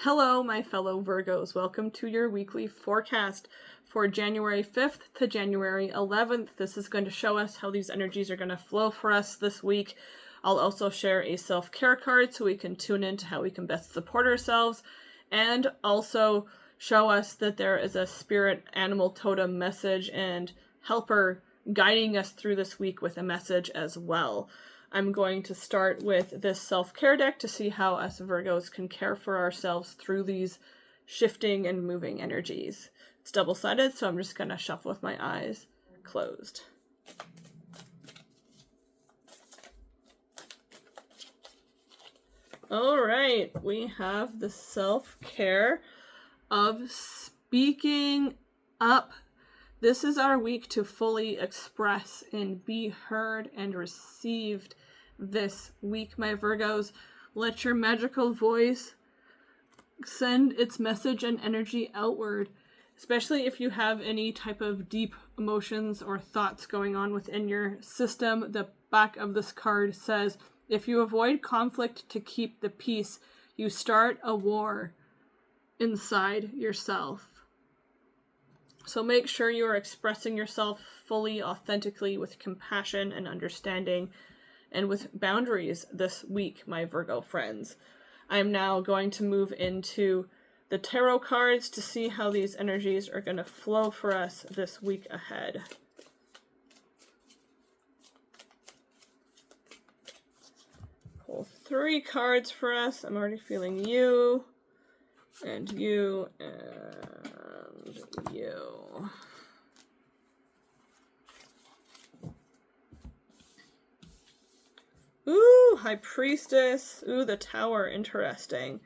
Hello, my fellow Virgos. Welcome to your weekly forecast for January 5th to January 11th. This is going to show us how these energies are going to flow for us this week. I'll also share a self-care card so we can tune into how we can best support ourselves, and also show us that there is a spirit animal totem message and helper guiding us through this week with a message as well. I'm going to start with this self-care deck to see how us Virgos can care for ourselves through these shifting and moving energies. It's double-sided, so I'm just going to shuffle with my eyes closed. All right, we have the self-care of speaking up. This is our week to fully express and be heard and received this week, my Virgos. Let your magical voice send its message and energy outward, especially if you have any type of deep emotions or thoughts going on within your system. The back of this card says, if you avoid conflict to keep the peace, you start a war inside yourself. So make sure you are expressing yourself fully, authentically, with compassion and understanding, and with boundaries this week, my Virgo friends. I'm now going to move into the tarot cards to see how these energies are going to flow for us this week ahead. Pull 3 cards for us. I'm already feeling you, and you, and you. Ooh, High Priestess. Ooh, the Tower. Interesting.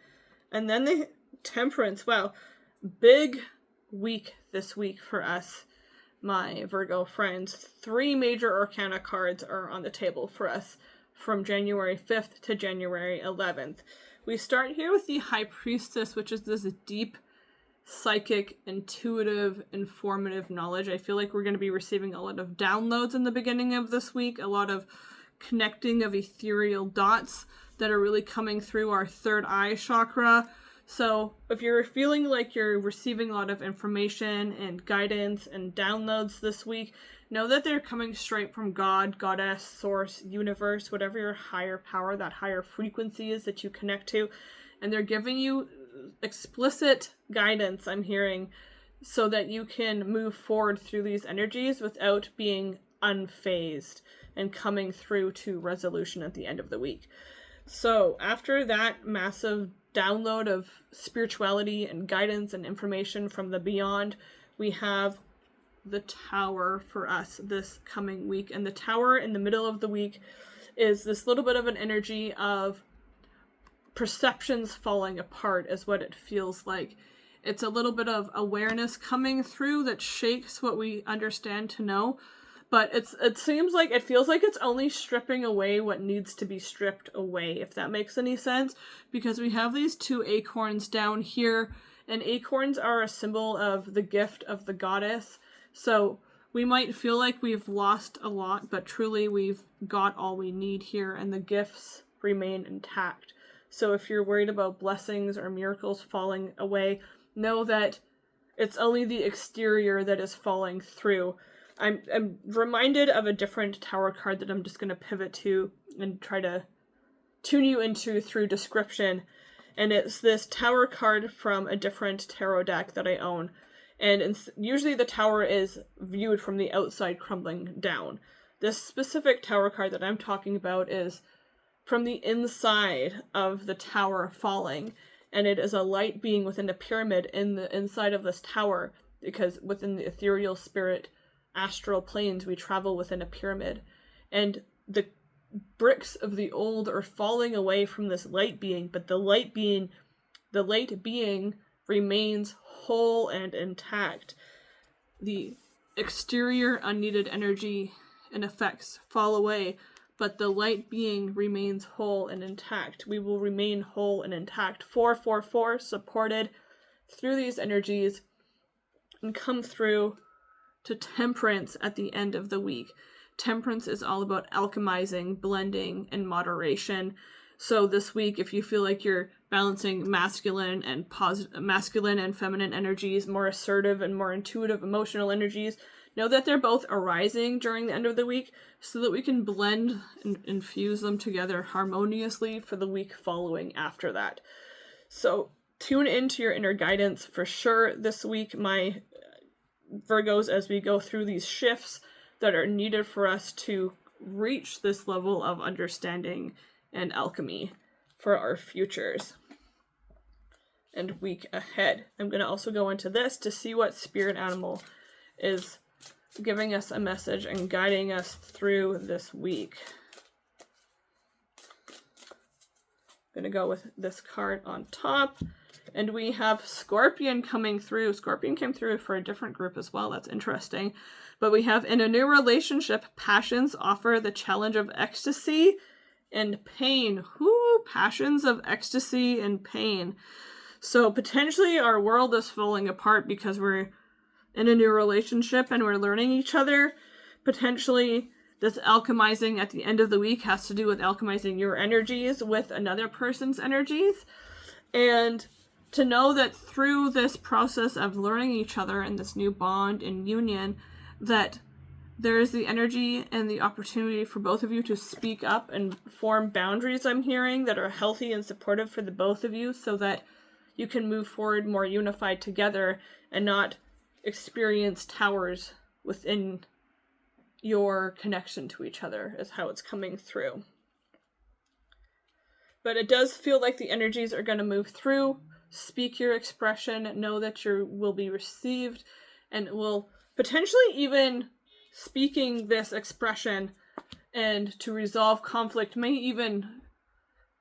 And then the Temperance. Wow. Big week this week for us, my Virgo friends. 3 major arcana cards are on the table for us from January 5th to January 11th. We start here with the High Priestess, which is this deep, psychic, intuitive, informative knowledge. I feel like we're going to be receiving a lot of downloads in the beginning of this week, a lot of connecting of ethereal dots that are really coming through our third eye chakra. So if you're feeling like you're receiving a lot of information and guidance and downloads this week, know that they're coming straight from God, Goddess, Source, Universe, whatever your higher power, that higher frequency is that you connect to. And they're giving you explicit guidance, I'm hearing, so that you can move forward through these energies without being unfazed and coming through to resolution at the end of the week. So after that massive download of spirituality and guidance and information from the beyond, we have the Tower for us this coming week. And the Tower in the middle of the week is this little bit of an energy of perceptions falling apart, is what it feels like. It's a little bit of awareness coming through that shakes what we understand to know. But it feels like it's only stripping away what needs to be stripped away, if that makes any sense. Because we have these 2 acorns down here, and acorns are a symbol of the gift of the goddess. So we might feel like we've lost a lot, but truly we've got all we need here, and the gifts remain intact. So if you're worried about blessings or miracles falling away, know that it's only the exterior that is falling through. I'm reminded of a different Tower card that I'm just going to pivot to and try to tune you into through description. And it's this Tower card from a different tarot deck that I own. And usually the Tower is viewed from the outside crumbling down. This specific Tower card that I'm talking about is from the inside of the Tower falling. And it is a light being within a pyramid in the inside of this tower, because within the ethereal spirit astral planes we travel within a pyramid, and the bricks of the old are falling away from this light being, but the light being remains whole and intact. The exterior unneeded energy and effects fall away, but the light being remains whole and intact. We will remain whole and intact. 444 supported through these energies and come through to Temperance at the end of the week. Temperance is all about alchemizing, blending, and moderation. So this week, if you feel like you're balancing masculine and feminine energies, more assertive and more intuitive emotional energies, know that they're both arising during the end of the week so that we can blend and infuse them together harmoniously for the week following after that. So tune into your inner guidance for sure this week, my Virgos, as we go through these shifts that are needed for us to reach this level of understanding and alchemy for our futures and week ahead. I'm going to also go into this to see what spirit animal is giving us a message and guiding us through this week. I'm going to go with this card on top. And we have Scorpion coming through. Scorpion came through for a different group as well. That's interesting. But we have, in a new relationship, passions offer the challenge of ecstasy and pain. Whoo, passions of ecstasy and pain. So potentially our world is falling apart because we're in a new relationship and we're learning each other. Potentially this alchemizing at the end of the week has to do with alchemizing your energies with another person's energies. And to know that through this process of learning each other and this new bond and union, that there is the energy and the opportunity for both of you to speak up and form boundaries, I'm hearing, that are healthy and supportive for the both of you so that you can move forward more unified together and not experience towers within your connection to each other, is how it's coming through. But it does feel like the energies are going to move through. Speak your expression, know that you will be received, and will potentially even speaking this expression and to resolve conflict may even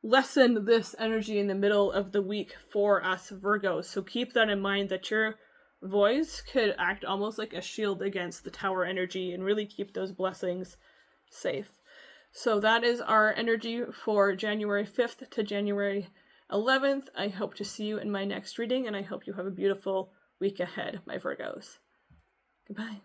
lessen this energy in the middle of the week for us Virgos. So keep that in mind, that your voice could act almost like a shield against the tower energy and really keep those blessings safe. So that is our energy for January 5th to January 11th. I hope to see you in my next reading, and I hope you have a beautiful week ahead, my Virgos. Goodbye.